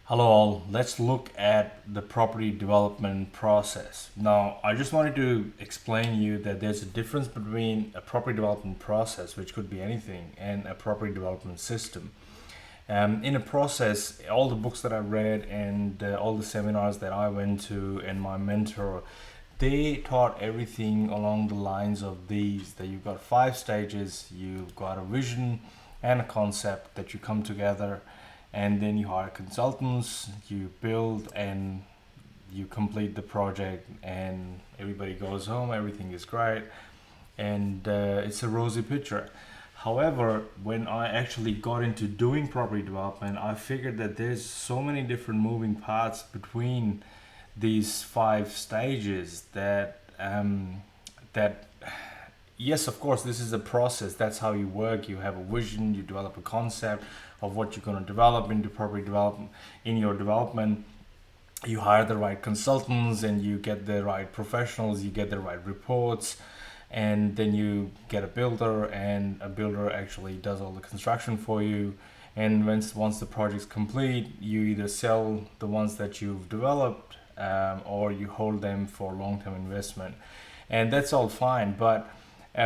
Hello all, let's look at the property development process. Now, I just wanted to explain you that there's a difference between a property development process, which could be anything, and a property development system. In a process, all the books that I read and all the seminars that I went to and my mentor, they taught everything along the lines of these, that you've got five stages, you've got a vision and a concept that you come together, and then you hire consultants, you build and you complete the project, and everybody goes home, everything is great, and it's a rosy picture. However, when I actually got into doing property development, I figured that there's so many different moving parts between these five stages that yes, of course, this is a process. That's how you work. You have a vision, you develop a concept of what you're going to develop into property development. In your development, you hire the right consultants and you get the right professionals, you get the right reports, and then you get a builder, and a builder actually does all the construction for you. And once the project's complete, you either sell the ones that you've developed, or you hold them for long-term investment, and that's all fine. But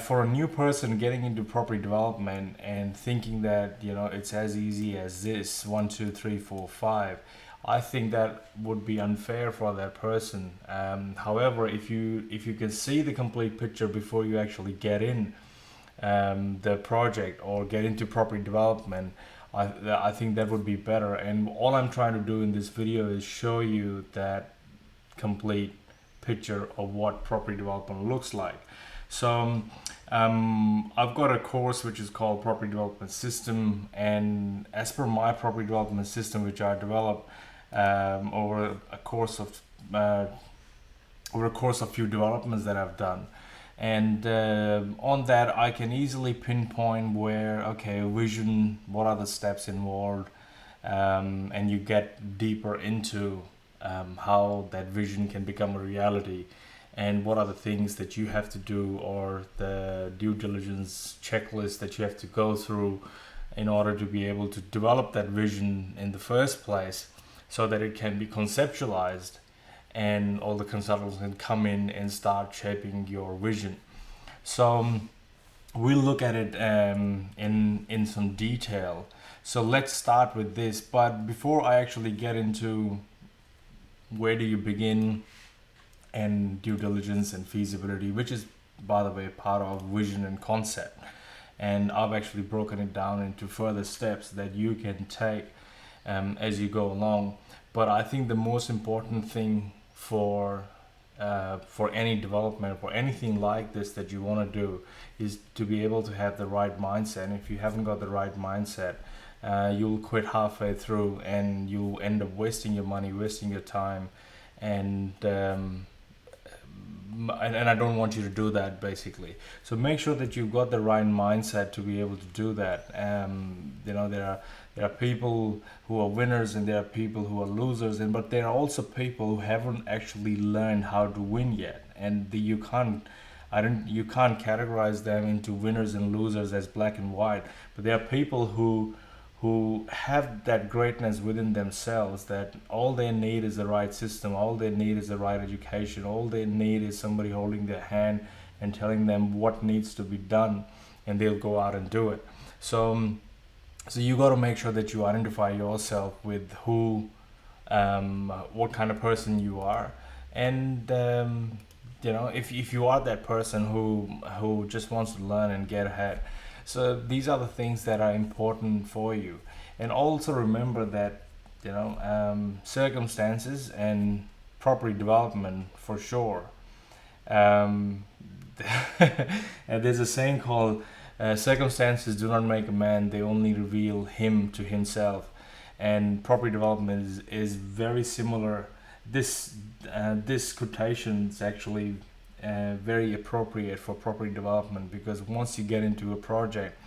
for a new person getting into property development and thinking that it's as easy as this, one, two, three, four, five, I think that would be unfair for that person. However, if you can see the complete picture before you actually get in the project or get into property development, I think that would be better. And all I'm trying to do in this video is show you that complete picture of what property development looks like. So I've got a course which is called Property Development System, and as per my property development system, which I developed over a course of few developments that I've done, and on that I can easily pinpoint where, okay, vision, what are the steps involved, and you get deeper into how that vision can become a reality, and what are the things that you have to do, or the due diligence checklist that you have to go through in order to be able to develop that vision in the first place, so that it can be conceptualized and all the consultants can come in and start shaping your vision. So we'll look at it in some detail. So let's start with this. But before I actually get into where do you begin, and due diligence and feasibility, which is, by the way, part of vision and concept, and I've actually broken it down into further steps that you can take as you go along. But I think the most important thing for any development, for anything like this that you want to do, is to be able to have the right mindset. And if you haven't got the right mindset, you'll quit halfway through, and you'll end up wasting your money, wasting your time, and I don't want you to do that, basically. So make sure that you've got the right mindset to be able to do that. There are people who are winners, and there are people who are losers, and but there are also people who haven't actually learned how to win yet, and you can't categorize them into winners and losers as black and white. But there are people who have that greatness within themselves, that all they need is the right system, all they need is the right education, all they need is somebody holding their hand and telling them what needs to be done, and they'll go out and do it. So you got to make sure that you identify yourself with what kind of person you are, and if you are that person who just wants to learn and get ahead. So these are the things that are important for you, and also remember that circumstances and property development, for sure. Um, and there's a saying called circumstances do not make a man; they only reveal him to himself. And property development is very similar. This quotation is actually very appropriate for property development, because once you get into a project,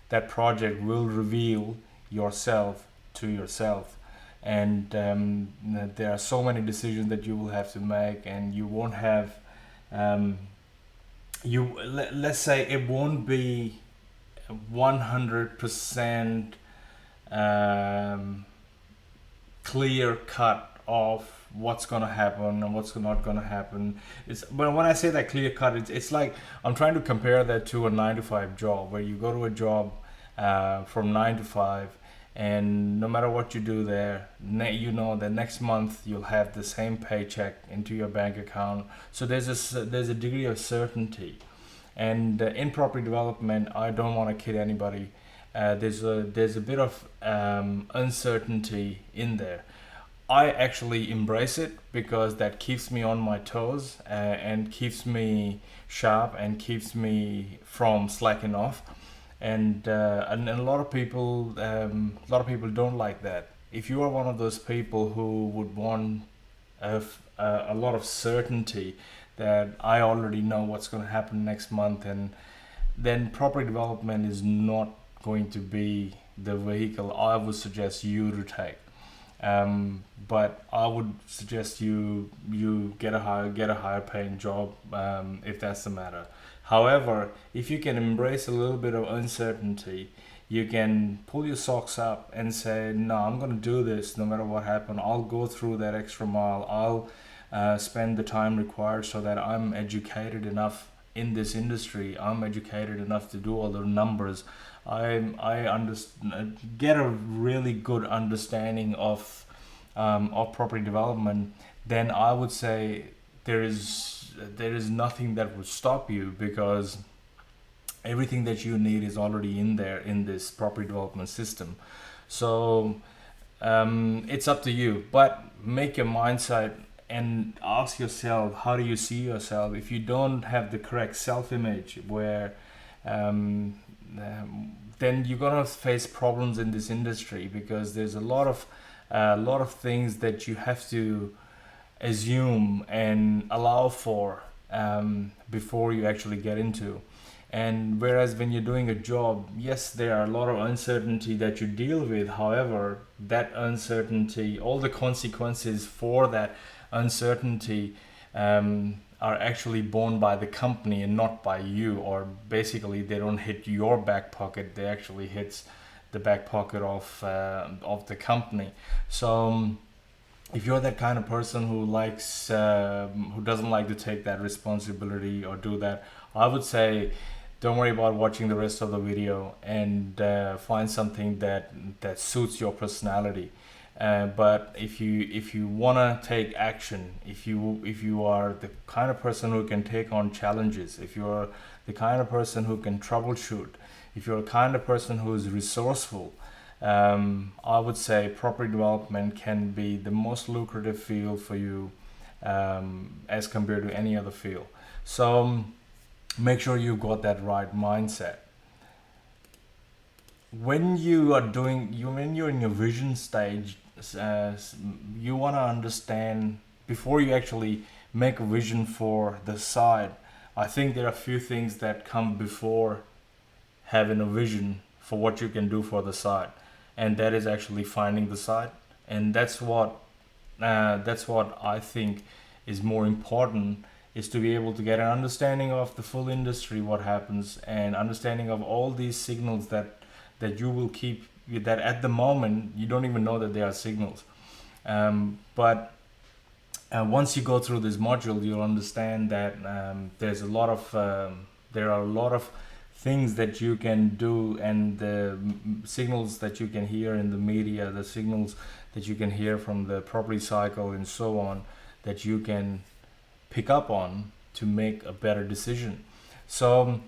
that project will reveal yourself to yourself, and there are so many decisions that you will have to make, and you won't have let's say it won't be 100% clear cut of what's gonna happen and what's not gonna happen. But when I say that clear cut, it's like I'm trying to compare that to a 9 to 5 job where you go to a job from 9 to 5, and no matter what you do there, you know that next month you'll have the same paycheck into your bank account. So there's a degree of certainty. And in property development, I don't want to kid anybody. There's a bit of uncertainty in there. I actually embrace it because that keeps me on my toes and keeps me sharp and keeps me from slacking off. And a lot of people don't like that. If you are one of those people who would want a lot of certainty that I already know what's going to happen next month, and then property development is not going to be the vehicle I would suggest you to take. But I would suggest you get a higher paying job if that's the matter. However, if you can embrace a little bit of uncertainty, you can pull your socks up and say, no, I'm going to do this no matter what happens. I'll go through that extra mile. I'll spend the time required so that I'm educated enough in this industry. I'm educated enough to do all the numbers. Get a really good understanding of property development. Then I would say there is nothing that would stop you, because everything that you need is already in there in this property development system. So it's up to you, but make your mindset and ask yourself, how do you see yourself? If you don't have the correct self-image, where then you're gonna face problems in this industry, because there's a lot of things that you have to assume and allow for before you actually get into. And whereas when you're doing a job, yes, there are a lot of uncertainty that you deal with. However, that uncertainty, all the consequences for that uncertainty are actually borne by the company and not by you. Or basically, they don't hit your back pocket; they actually hits the back pocket of the company. So if you're that kind of person who doesn't like to take that responsibility or do that, I would say don't worry about watching the rest of the video, and find something that suits your personality. But if you wanna take action, if you are the kind of person who can take on challenges, if you're the kind of person who can troubleshoot, if you're the kind of person who is resourceful, I would say property development can be the most lucrative field for you as compared to any other field. So make sure you've got that right mindset. When you're in your vision stage, you want to understand before you actually make a vision for the site. I think there are a few things that come before having a vision for what you can do for the site, and that is actually finding the site. And that's what I think is more important, is to be able to get an understanding of the full industry, what happens, and understanding of all these signals that you will keep, that at the moment you don't even know that they are signals. But once you go through this module, you'll understand that there are a lot of things that you can do, and the signals that you can hear in the media, the signals that you can hear from the property cycle and so on, that you can pick up on to make a better decision. So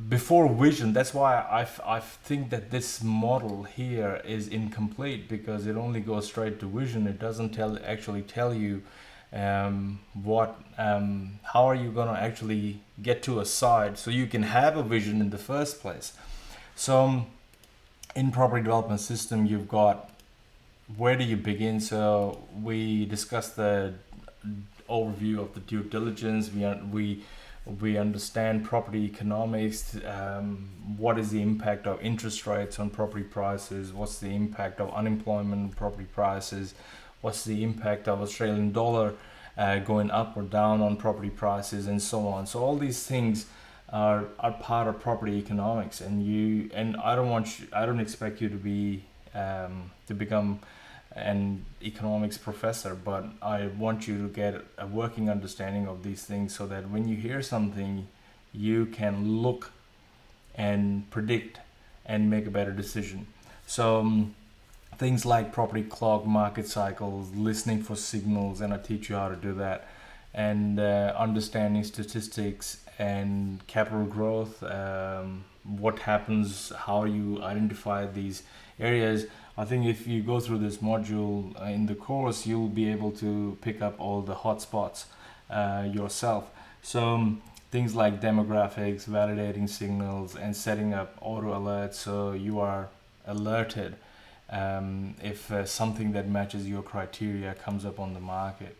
before vision, that's why I think that this model here is incomplete, because it only goes straight to vision. It doesn't actually tell you how are you going to actually get to a site so you can have a vision in the first place. So in property development system, you've got, where do you begin? So we discussed the overview of the due diligence. We understand property economics. What is the impact of interest rates on property prices? What's the impact of unemployment on property prices? What's the impact of Australian dollar going up or down on property prices, and so on. So all these things are part of property economics, and I don't expect you to become and economics professor, but I want you to get a working understanding of these things so that when you hear something, you can look and predict and make a better decision. So things like property clock, market cycles, listening for signals, and I teach you how to do that, and understanding statistics and capital growth, what happens, how you identify these areas. I think if you go through this module in the course, you'll be able to pick up all the hotspots yourself. So things like demographics, validating signals, and setting up auto alerts so you are alerted if something that matches your criteria comes up on the market.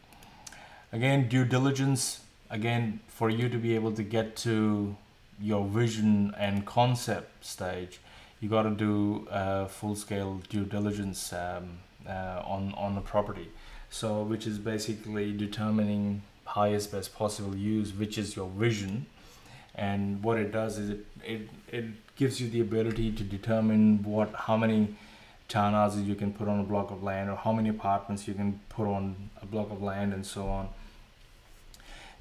Again, due diligence, again, for you to be able to get to your vision and concept stage, you got to do full scale due diligence on a property. So, which is basically determining highest best possible use, which is your vision. And what it does is it gives you the ability to determine how many townhouses you can put on a block of land, or how many apartments you can put on a block of land, and so on.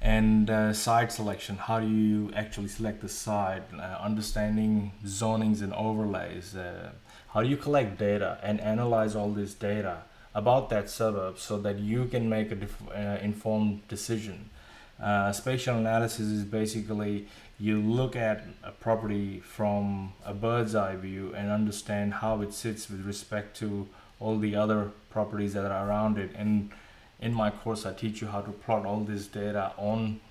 And site selection, how do you actually select the site, understanding zonings and overlays, how do you collect data and analyze all this data about that suburb so that you can make a informed decision. Spatial analysis is basically you look at a property from a bird's eye view and understand how it sits with respect to all the other properties that are around it. And in my course, I teach you how to plot all this data on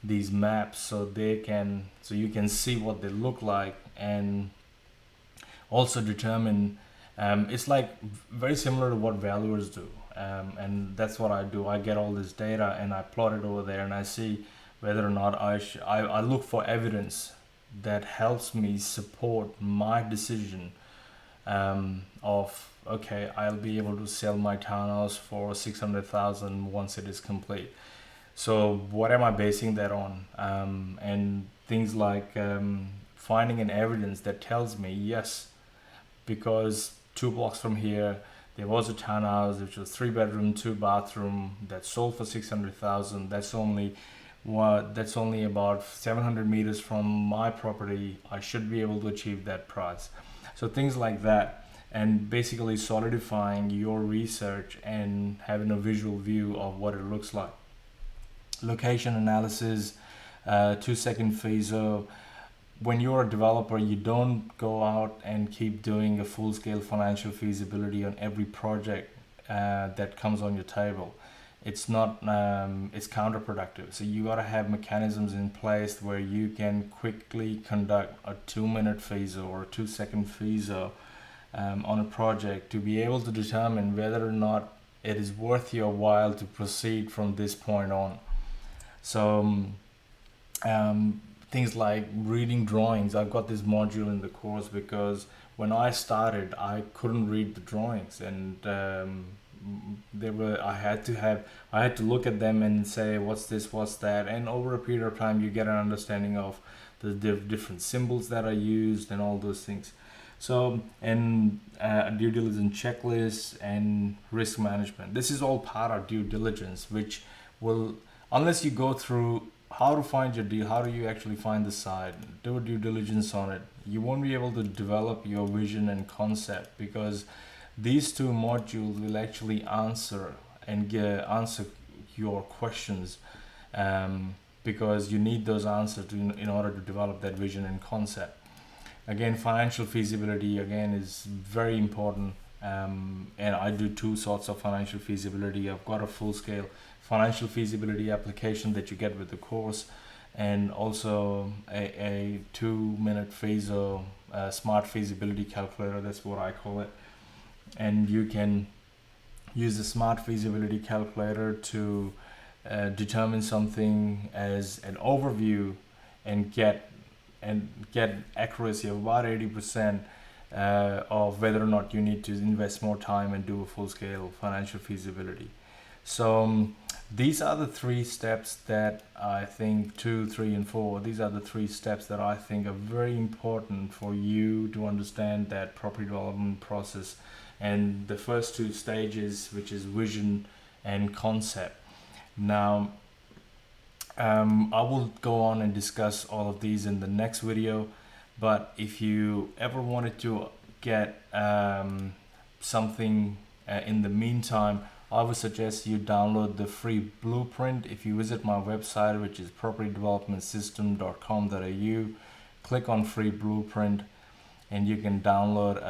these maps so you can see what they look like, and also determine. It's like very similar to what valuers do, and that's what I do. I get all this data and I plot it over there, and I see whether or not I look for evidence that helps me support my decision of okay, I'll be able to sell my townhouse for 600,000 once it is complete. So what am I basing that on? And things like finding an evidence that tells me yes, because 2 blocks from here there was a townhouse which was 3 bedroom, 2 bathroom that sold for 600,000. That's only about 700 meters from my property. I should be able to achieve that price. So things like that, and basically solidifying your research and having a visual view of what it looks like. Location analysis, 2-second FISO. When you're a developer, you don't go out and keep doing a full-scale financial feasibility on every project that comes on your table. It's not it's counterproductive. So you got to have mechanisms in place where you can quickly conduct a 2-minute FISO or a 2-second FISO on a project to be able to determine whether or not it is worth your while to proceed from this point on. So things like reading drawings. I've got this module in the course because when I started, I couldn't read the drawings, and I had to look at them and say what's this, what's that, and over a period of time you get an understanding of the different symbols that are used and all those things. So, and due diligence checklists and risk management. This is all part of due diligence, which will, unless you go through how to find your deal, how do you actually find the site, do a due diligence on it, you won't be able to develop your vision and concept, because these two modules will actually answer your questions, because you need those answers in order to develop that vision and concept. Again, financial feasibility again is very important, and I do two sorts of financial feasibility. I've got a full-scale financial feasibility application that you get with the course, and also a 2-minute FISO smart feasibility calculator. That's what I call it. And you can use the smart feasibility calculator to determine something as an overview and get accuracy of about 80% of whether or not you need to invest more time and do a full-scale financial feasibility. So these are the 3 steps that I think, 2, 3, and 4. These are the 3 steps that I think are very important for you to understand that property development process and the first two stages, which is vision and concept. Now, I will go on and discuss all of these in the next video, but if you ever wanted to get something in the meantime, I would suggest you download the free blueprint. If you visit my website, which is propertydevelopmentsystem.com.au, click on free blueprint and you can download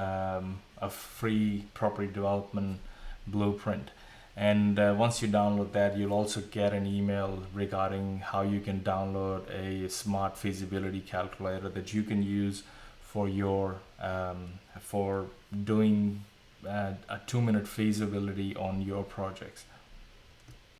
a free property development blueprint. And once you download that, you'll also get an email regarding how you can download a smart feasibility calculator that you can use for your for doing a 2-minute feasibility on your projects.